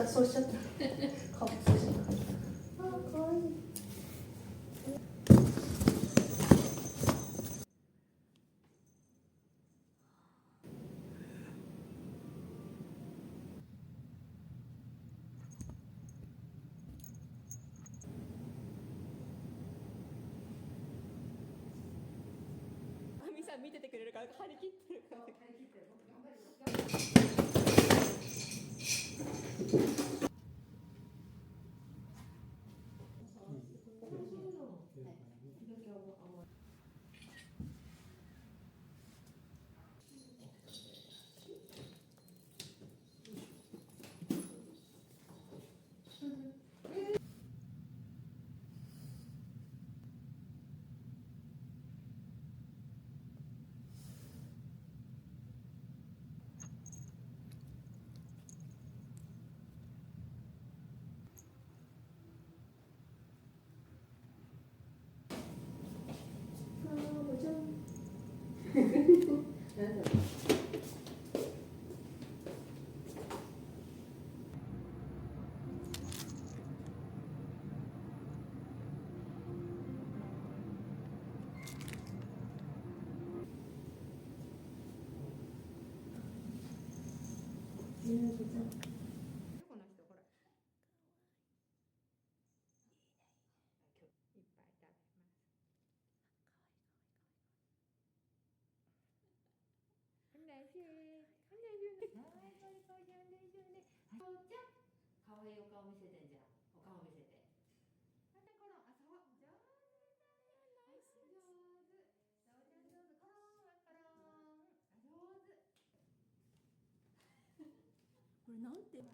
そうしちゃった。顔そうしちゃった。あ、可愛い。あみさん見ててくれるから張り切ってるから。この人ほら。いっぱい食べます。很来些，很来些。はい、これこうじゃんでしょうね。はい、じゃあ、可愛いお顔見せてんじゃん。お顔見せて。またこの、あ、そう、上手だね。ナイス。上手。そうちゃん上手。コロンはコロン。あ、上手。これなんて。なんですよね。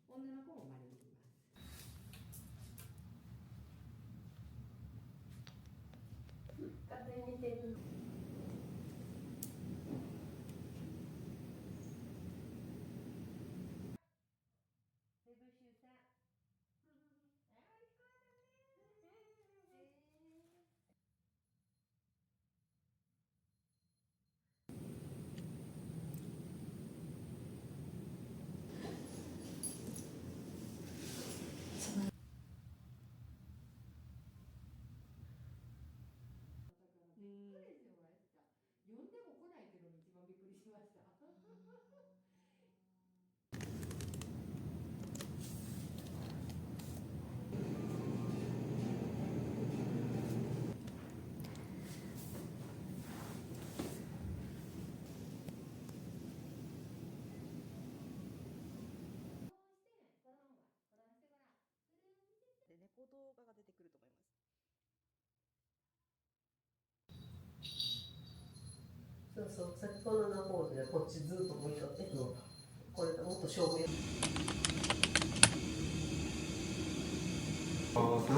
女の子も生まれています。風見てる。セブシュさん。あ、おいしそうだね。呼んでも来ないっていうのが一番びっくりしました。で猫動画が出てくると思います。そうそう、先ほどのポーズでこっちずっと向いとって、これでもっと勝負や。お父さん、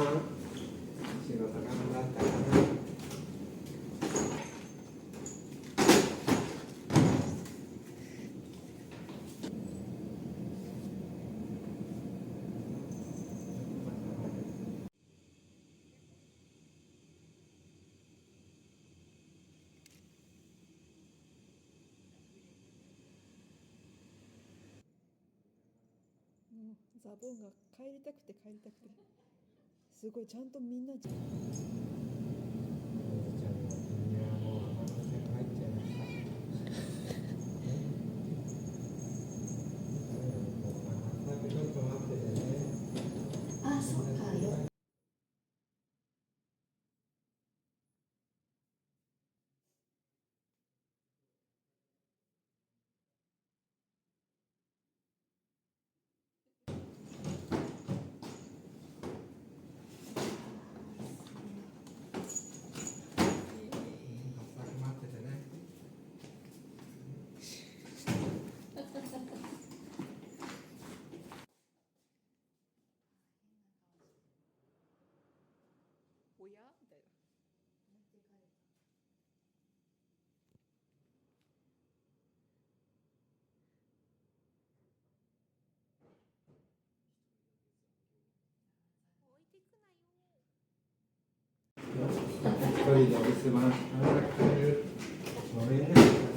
仕事頑張ったかな。ザボンが帰りたくて帰りたくて、すごいちゃんとみんな。あ、そっかよ。おやみたいな。置いてくなよ。一人で留守番働かれる。ごめんね、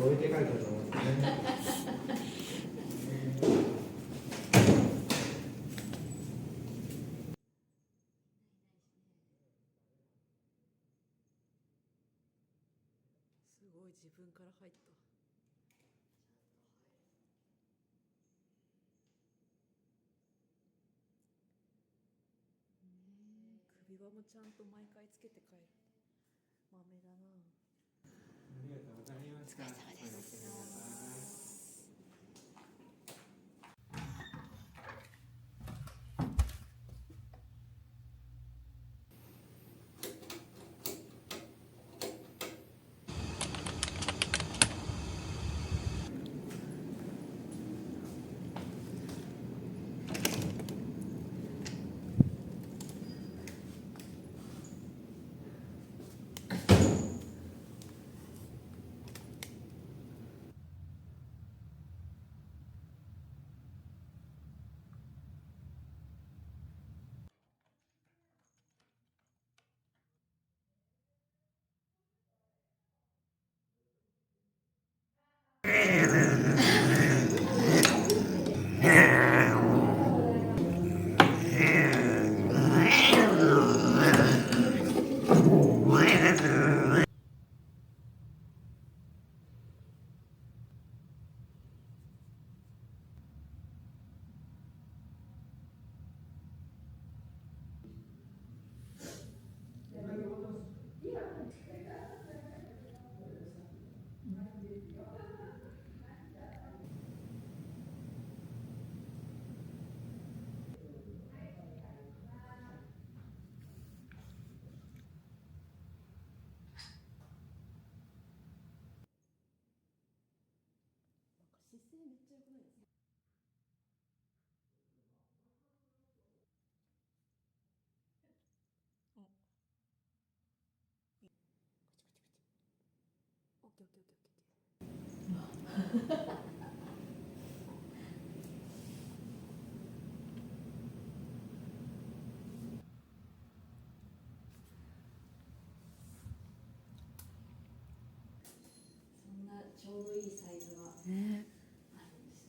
置いて帰ったと思ってね。自分から入った。首輪もちゃんと毎回つけて帰る。豆だな。ありがとうございました。お疲れ様です。姿勢めっちゃ良くないですか？オッケーオッケーオッケーオッケー。そんなちょうどいいサイズがね。あるんです。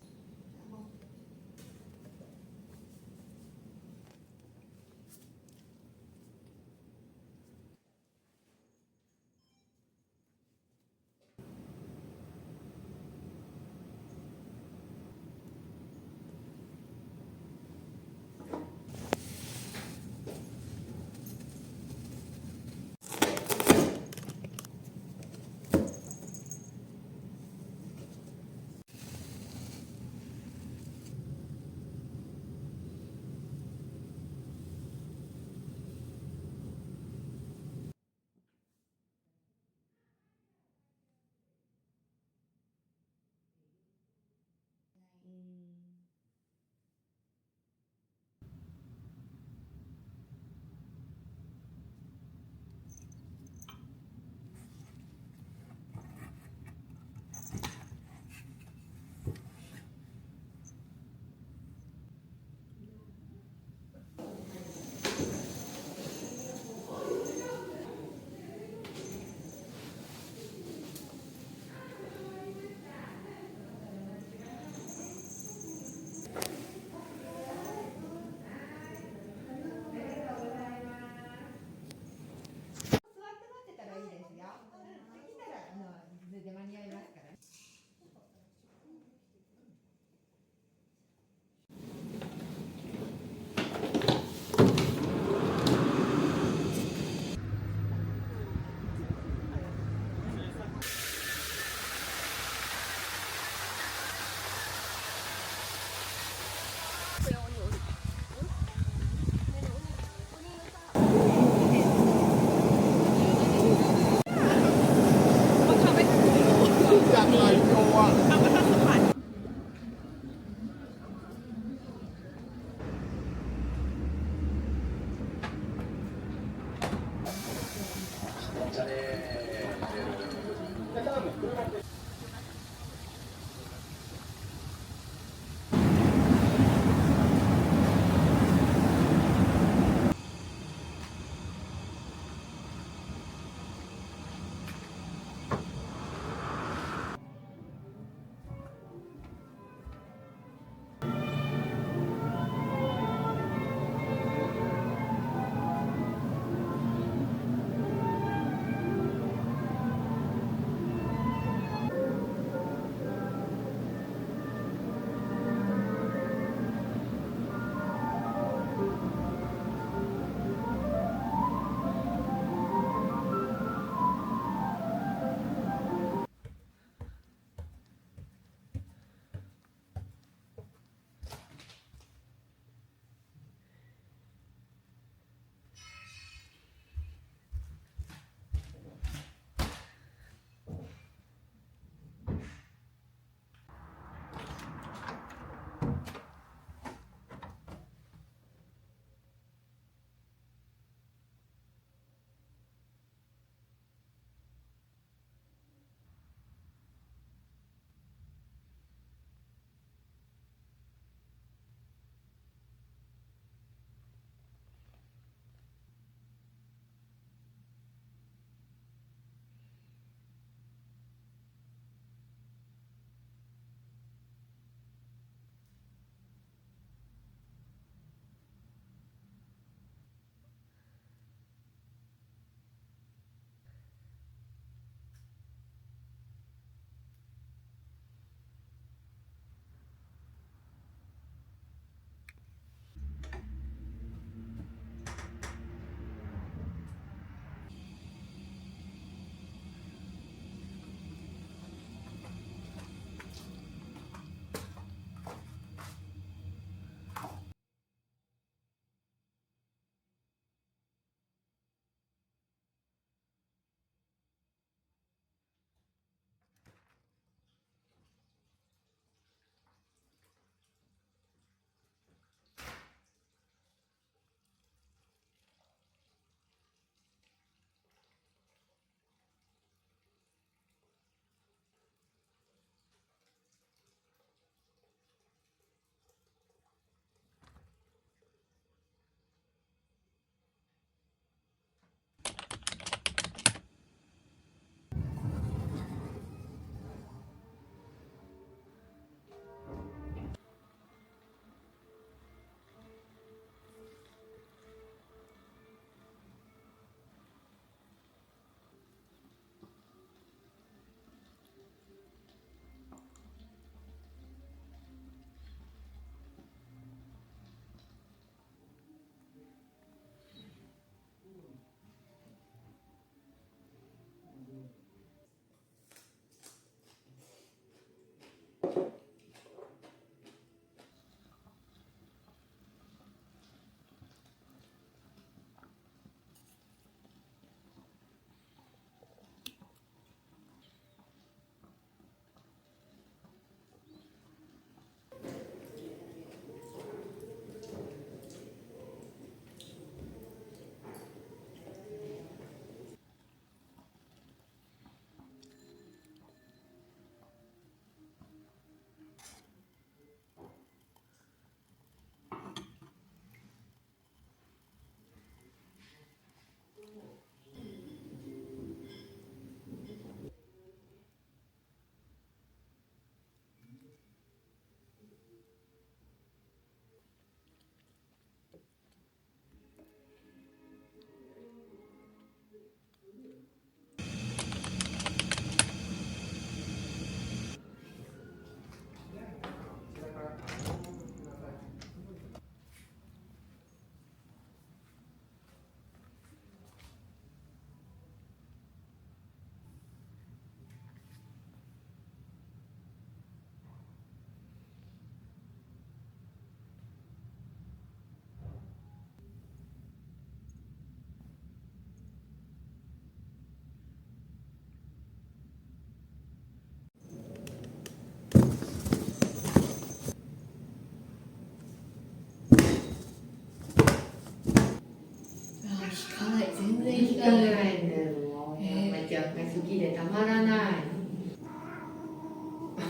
かないんだよ。もう山ちゃんが好きでたまらない。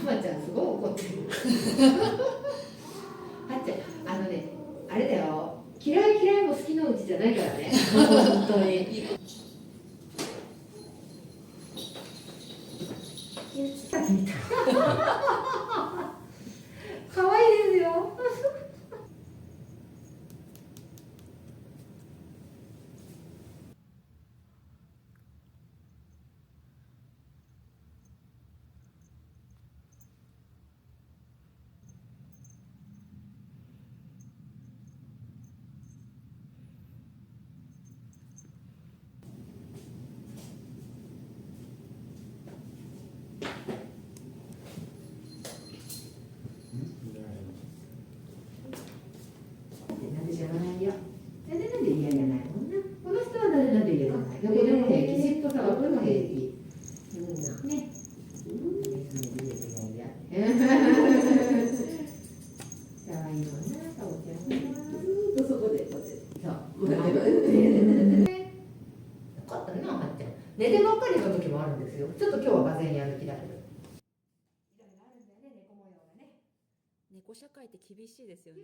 ママちゃんすごい怒ってる。はっちゃん、あれだよ。嫌いも好きのうちじゃないからね。本当に。可愛いですよ。なんでじゃないよ。なんで嫌じゃないもんな。この人はなんで嫌じゃない。どこでも平気。嫉妬さばくの平気。ね。可愛いもんな、かおちゃん。ずっとそこでこうやって。そう。よかったな、はっちゃん。寝てばっかりの時もあるんですよ。ちょっと今日はがぜんやる気だけど。いろいろあるんだよね、猫模様がね。猫社会って厳しいですよね。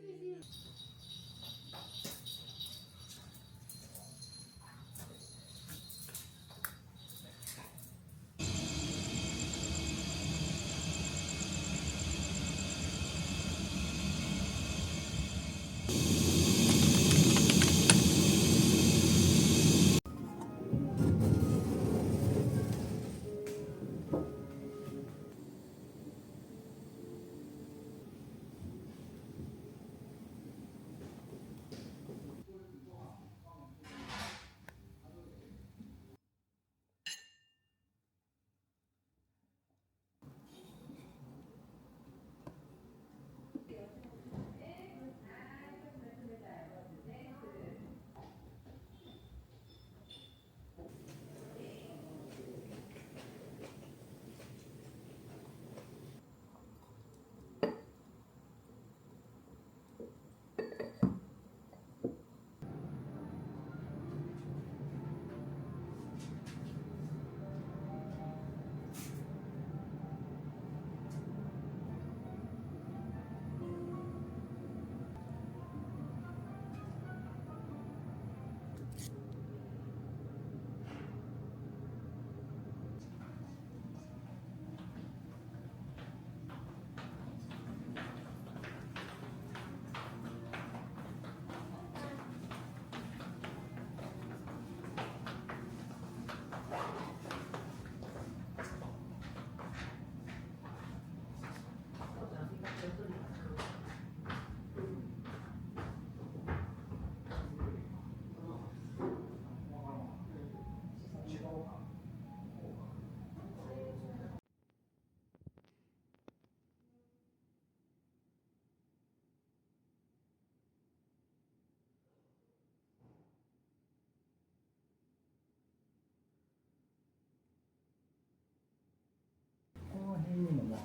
この辺にもまあ